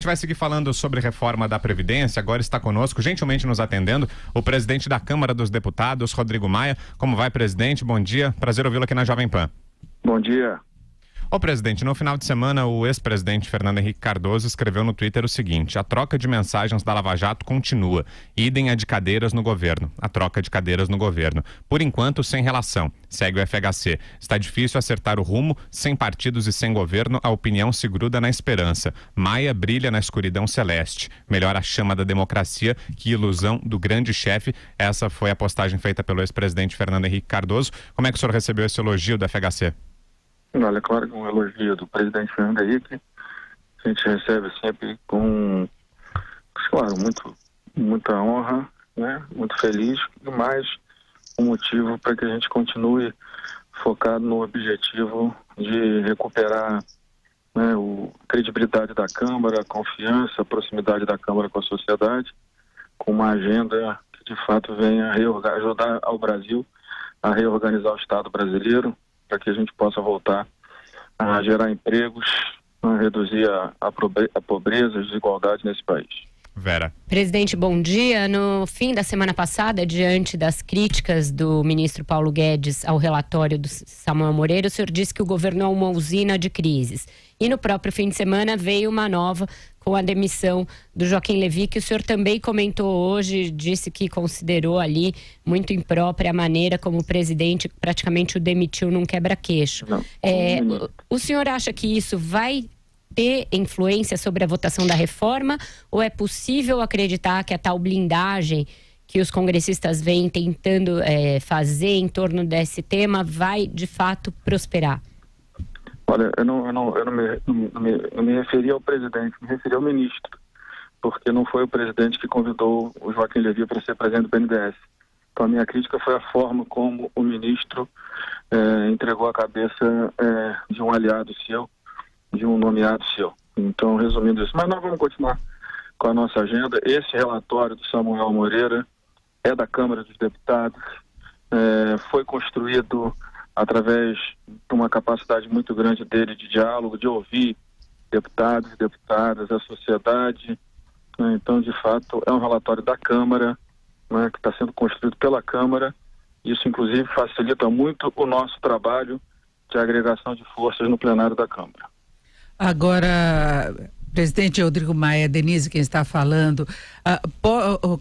A gente vai seguir falando sobre reforma da Previdência. Agora está conosco, gentilmente nos atendendo, o presidente da Câmara dos Deputados, Rodrigo Maia. Como vai, presidente? Bom dia. Prazer ouvi-lo aqui na Jovem Pan. Bom dia. Ô, presidente, no final de semana, o ex-presidente Fernando Henrique Cardoso escreveu no Twitter o seguinte: a troca de mensagens da Lava Jato continua. Idem a de cadeiras no governo. A troca de cadeiras no governo. Por enquanto, sem relação. Segue o FHC. Está difícil acertar o rumo. Sem partidos e sem governo, a opinião se gruda na esperança. Maia brilha na escuridão celeste. Melhor a chama da democracia que ilusão do grande chefe. Essa foi a postagem feita pelo ex-presidente Fernando Henrique Cardoso. Como é que o senhor recebeu esse elogio do FHC? Olha, claro que um elogio do presidente Fernando Henrique a gente recebe sempre com, claro, muita honra, né? Muito feliz, e mais um motivo para que a gente continue focado no objetivo de recuperar, né, a credibilidade da Câmara, a confiança, a proximidade da Câmara com a sociedade, com uma agenda que de fato venha ajudar ao Brasil a reorganizar o Estado brasileiro, para que a gente possa voltar a gerar empregos, a reduzir a pobreza, a desigualdade nesse país. Vera. Presidente, bom dia. No fim da semana passada, diante das críticas do ministro Paulo Guedes ao relatório do Samuel Moreira, o senhor disse que o governo é uma usina de crises. E no próprio fim de semana veio uma nova com a demissão do Joaquim Levy, que o senhor também comentou hoje, disse que considerou ali muito imprópria a maneira como o presidente praticamente o demitiu num quebra-queixo. O senhor acha que isso vai ter influência sobre a votação da reforma, ou é possível acreditar que a tal blindagem que os congressistas vêm tentando fazer em torno desse tema vai de fato prosperar? Olha, eu não me referi ao presidente, me referi ao ministro, porque não foi o presidente que convidou o Joaquim Levy para ser presidente do BNDES. Então a minha crítica foi a forma como o ministro entregou a cabeça de um aliado seu, de um nomeado seu. Então, resumindo isso, mas nós vamos continuar com a nossa agenda. Esse relatório do Samuel Moreira é da Câmara dos Deputados, foi construído através de uma capacidade muito grande dele de diálogo, de ouvir deputados e deputadas, a sociedade. Então, de fato, é um relatório da Câmara, né, que está sendo construído pela Câmara. Isso, inclusive, facilita muito o nosso trabalho de agregação de forças no plenário da Câmara. Agora, presidente Rodrigo Maia, Denise quem está falando,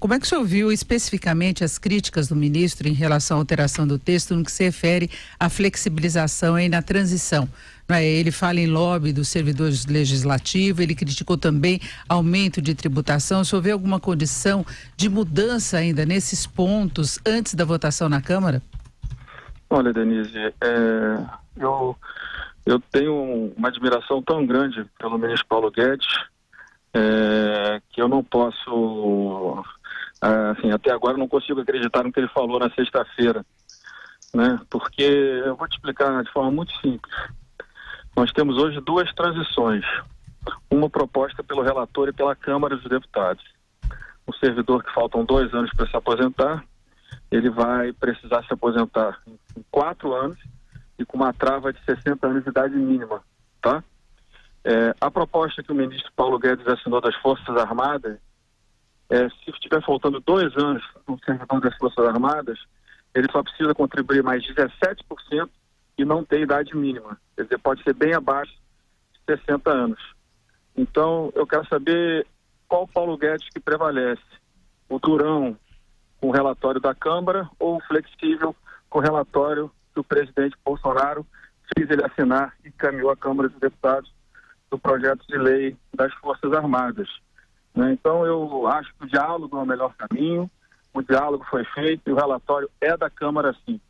como é que o senhor viu especificamente as críticas do ministro em relação à alteração do texto no que se refere à flexibilização aí na transição? Ele fala em lobby dos servidores legislativos, ele criticou também aumento de tributação. O senhor vê alguma condição de mudança ainda nesses pontos antes da votação na Câmara? Olha, Denise, eu tenho uma admiração tão grande pelo ministro Paulo Guedes que eu não posso, até agora não consigo acreditar no que ele falou na sexta-feira, né? Porque eu vou te explicar de forma muito simples. Nós temos hoje duas transições, uma proposta pelo relator e pela Câmara dos Deputados. O servidor que faltam 2 anos para se aposentar, ele vai precisar se aposentar em 4 anos, e com uma trava de 60 anos de idade mínima, tá? A proposta que o ministro Paulo Guedes assinou das Forças Armadas, se estiver faltando 2 anos no servidor das Forças Armadas, ele só precisa contribuir mais 17% e não ter idade mínima. Quer dizer, pode ser bem abaixo de 60 anos. Então, eu quero saber qual Paulo Guedes que prevalece, o durão com o relatório da Câmara ou o flexível com o relatório que o presidente Bolsonaro fez ele assinar e encaminhou à Câmara dos Deputados do projeto de lei das Forças Armadas. Né? Então, eu acho que o diálogo é o melhor caminho, o diálogo foi feito e o relatório é da Câmara, sim.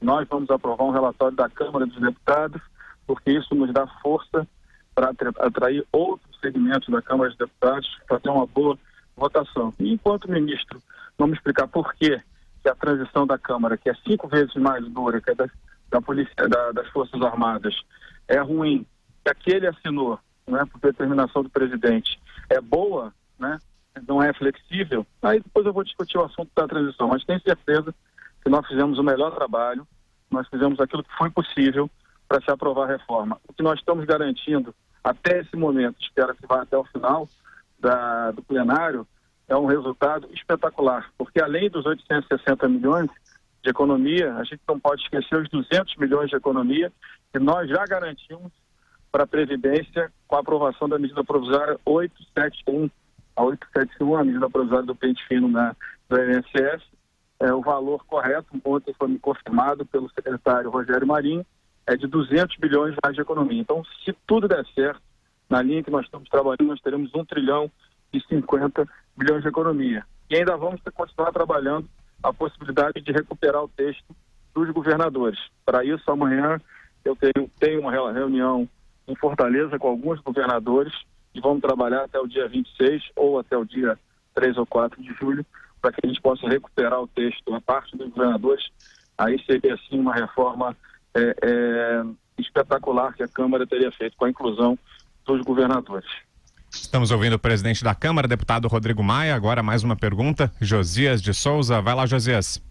Nós vamos aprovar um relatório da Câmara dos Deputados, porque isso nos dá força para atrair outros segmentos da Câmara dos Deputados para ter uma boa votação. E enquanto o ministro não me explicar por que a transição da Câmara, que é 5 vezes mais dura que a da polícia, das Forças Armadas, é ruim, que aquele assinou, né, por determinação do presidente, é boa, né, não é flexível, aí depois eu vou discutir o assunto da transição, mas tenho certeza que nós fizemos o melhor trabalho, nós fizemos aquilo que foi possível para se aprovar a reforma. O que nós estamos garantindo até esse momento, espero que vá até o final, do plenário é um resultado espetacular, porque além dos 860 milhões de economia, a gente não pode esquecer os 200 milhões de economia que nós já garantimos para a Previdência com a aprovação da medida provisória 871, a 871, a medida provisória do pente fino do INSS. O valor correto, ontem foi me confirmado pelo secretário Rogério Marinho, é de 200 bilhões mais de economia. Então, se tudo der certo, na linha que nós estamos trabalhando, nós teremos 1 trilhão e 50 bilhões de economia. E ainda vamos continuar trabalhando a possibilidade de recuperar o texto dos governadores. Para isso, amanhã eu tenho uma reunião em Fortaleza com alguns governadores e vamos trabalhar até o dia 26 ou até o dia 3 ou 4 de julho para que a gente possa recuperar o texto. A parte dos governadores, aí seria assim uma reforma espetacular que a Câmara teria feito com a inclusão dos governadores. Estamos ouvindo o presidente da Câmara, deputado Rodrigo Maia. Agora mais uma pergunta, Josias de Souza. Vai lá, Josias.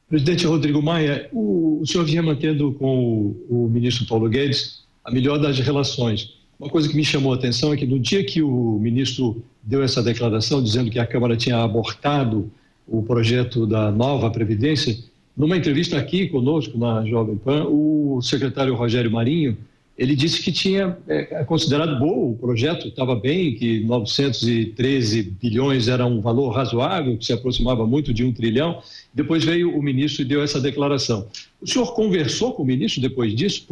Presidente Rodrigo Maia, o senhor vinha mantendo com o ministro Paulo Guedes a melhor das relações. Uma coisa que me chamou a atenção é que no dia que o ministro deu essa declaração dizendo que a Câmara tinha abortado o projeto da nova Previdência, numa entrevista aqui conosco na Jovem Pan, o secretário Rogério Marinho, ele disse que tinha considerado bom o projeto, estava bem, que 913 bilhões era um valor razoável, que se aproximava muito de 1 trilhão. Depois veio o ministro e deu essa declaração. O senhor conversou com o ministro depois disso?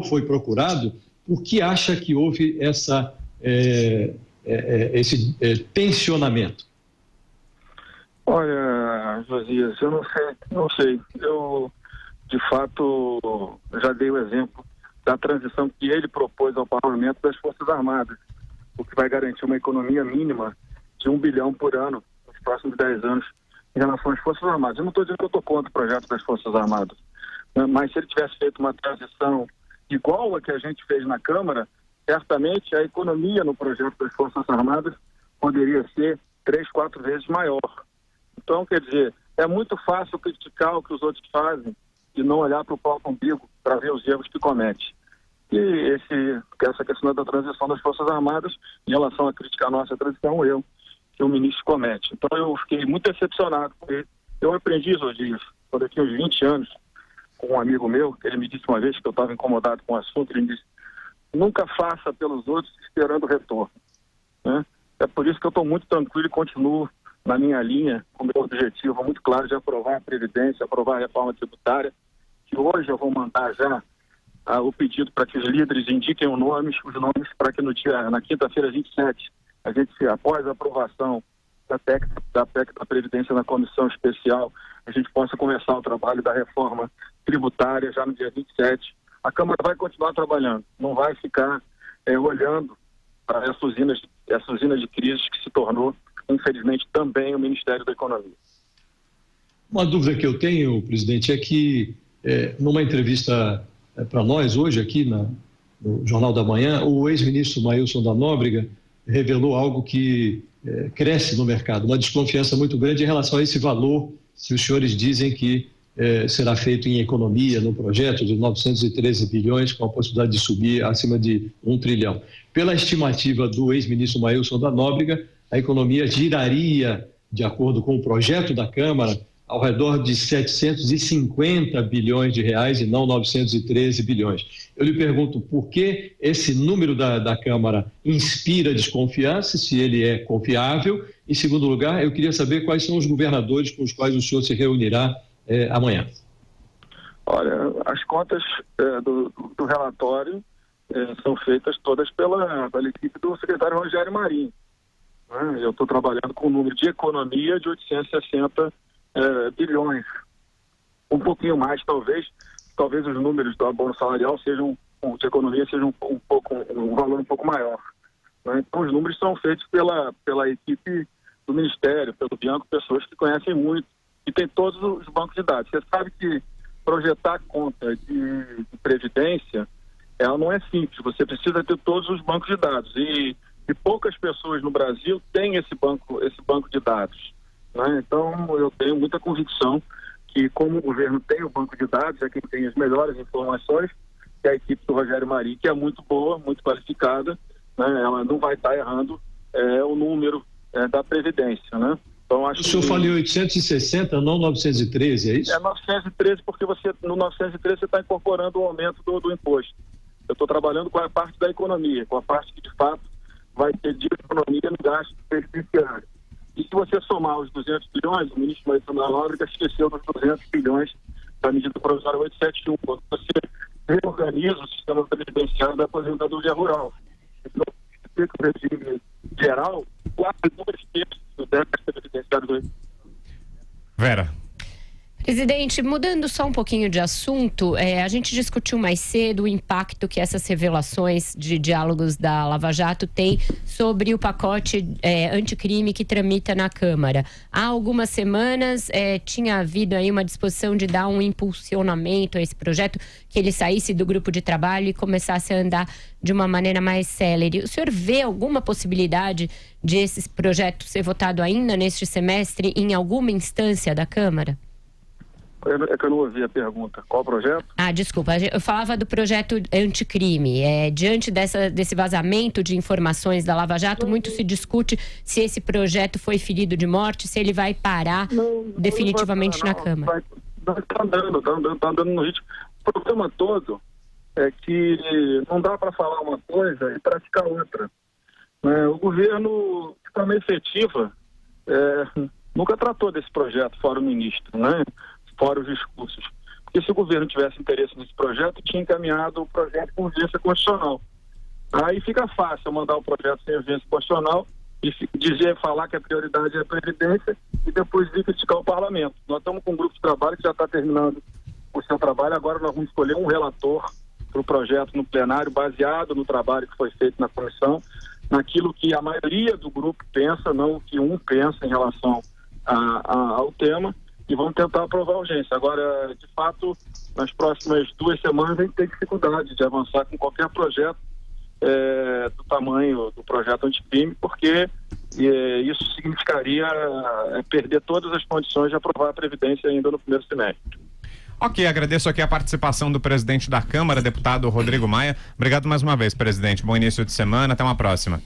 Foi procurado? Por que acha que houve esse tensionamento? Olha, Josias, eu não sei. Eu, de fato, já dei o exemplo da transição que ele propôs ao parlamento das Forças Armadas, o que vai garantir uma economia mínima de 1 bilhão por ano nos próximos 10 anos em relação às Forças Armadas. Eu não estou dizendo que eu estou contra o projeto das Forças Armadas, mas se ele tivesse feito uma transição igual a que a gente fez na Câmara, certamente a economia no projeto das Forças Armadas poderia ser 3, 4 vezes maior. Então, quer dizer, é muito fácil criticar o que os outros fazem e não olhar para o próprio umbigo para ver os erros que comete. E essa questão da transição das Forças Armadas, em relação a criticar a nossa transição, é um erro que o ministro comete. Então eu fiquei muito decepcionado com ele. Eu aprendi, Josias, quando eu tinha uns 20 anos, com um amigo meu, que ele me disse uma vez que eu estava incomodado com o assunto, ele me disse: nunca faça pelos outros esperando retorno. Né? É por isso que eu estou muito tranquilo e continuo na minha linha, com o meu objetivo muito claro de aprovar a Previdência, aprovar a reforma tributária, que hoje eu vou mandar já o pedido para que os líderes indiquem os nomes para que na quinta-feira 27, a gente, após a aprovação da PEC da Previdência na comissão especial, a gente possa começar o trabalho da reforma tributária já no dia 27. A Câmara vai continuar trabalhando, não vai ficar olhando para essa usina de crise que se tornou, infelizmente, também o Ministério da Economia. Uma dúvida que eu tenho, presidente, é que numa entrevista para nós hoje aqui no Jornal da Manhã, o ex-ministro Mailson da Nóbrega revelou algo que cresce no mercado, uma desconfiança muito grande em relação a esse valor que os senhores dizem que será feito em economia no projeto de 913 bilhões, com a possibilidade de subir acima de 1 trilhão. Pela estimativa do ex-ministro Mailson da Nóbrega, a economia giraria, de acordo com o projeto da Câmara, ao redor de 750 bilhões de reais e não 913 bilhões. Eu lhe pergunto por que esse número da Câmara inspira desconfiança, se ele é confiável. Em segundo lugar, eu queria saber quais são os governadores com os quais o senhor se reunirá amanhã. Olha, as contas do relatório são feitas todas pela equipe do secretário Rogério Marinho. Eu estou trabalhando com um número de economia de 860 bilhões. Um pouquinho mais, talvez os números do abono salarial de economia sejam um valor um pouco maior. Né? Então, os números são feitos pela equipe do Ministério, pelo Bianco, pessoas que conhecem muito e tem todos os bancos de dados. Você sabe que projetar conta de previdência, ela não é simples. Você precisa ter todos os bancos de dados e poucas pessoas no Brasil têm esse banco de dados. Né? Então, eu tenho muita convicção que, como o governo tem o banco de dados, é quem tem as melhores informações, que a equipe do Rogério Marinho, que é muito boa, muito qualificada, né? Ela não vai estar errando o número da Previdência, né? Então, acho o senhor falou 860, não 913, é isso? É 913 porque no 913 você está incorporando o aumento do imposto. Eu estou trabalhando com a parte da economia, com a parte que, de fato, vai ter de economia no gasto previdenciário. E se você somar os 200 bilhões, o ministro Maílson da Nóbrega esqueceu dos 200 bilhões da medida provisória 871, quando você reorganiza o sistema previdenciário da aposentadoria rural. Então, o regime geral, quase 2/3 do déficit previdenciário do... Vera. Presidente, mudando só um pouquinho de assunto, a gente discutiu mais cedo o impacto que essas revelações de diálogos da Lava Jato têm sobre o pacote anticrime que tramita na Câmara. Há algumas semanas tinha havido aí uma disposição de dar um impulsionamento a esse projeto, que ele saísse do grupo de trabalho e começasse a andar de uma maneira mais célere. O senhor vê alguma possibilidade de esse projeto ser votado ainda neste semestre em alguma instância da Câmara? É que eu não ouvi a pergunta. Qual projeto? Desculpa. Eu falava do projeto anticrime. Diante desse vazamento de informações da Lava Jato, muito se discute se esse projeto foi ferido de morte, se ele vai parar definitivamente na Câmara. Está andando no ritmo. O problema todo é que não dá para falar uma coisa e praticar outra. O governo, de forma efetiva, nunca tratou desse projeto, fora o ministro, né? Fora os discursos. Porque se o governo tivesse interesse nesse projeto, tinha encaminhado o projeto com urgência constitucional. Aí fica fácil mandar o projeto sem urgência constitucional e falar que a prioridade é a Previdência e depois vir criticar o parlamento. Nós estamos com um grupo de trabalho que já está terminando o seu trabalho, agora nós vamos escolher um relator para o projeto no plenário, baseado no trabalho que foi feito na comissão, naquilo que a maioria do grupo pensa, não o que um pensa em relação ao tema, e vamos tentar aprovar a urgência. Agora, de fato, nas próximas 2 semanas a gente tem dificuldade de avançar com qualquer projeto do tamanho do projeto anticrime, porque isso significaria perder todas as condições de aprovar a Previdência ainda no primeiro semestre. Ok, agradeço aqui a participação do presidente da Câmara, deputado Rodrigo Maia. Obrigado mais uma vez, presidente. Bom início de semana, até uma próxima.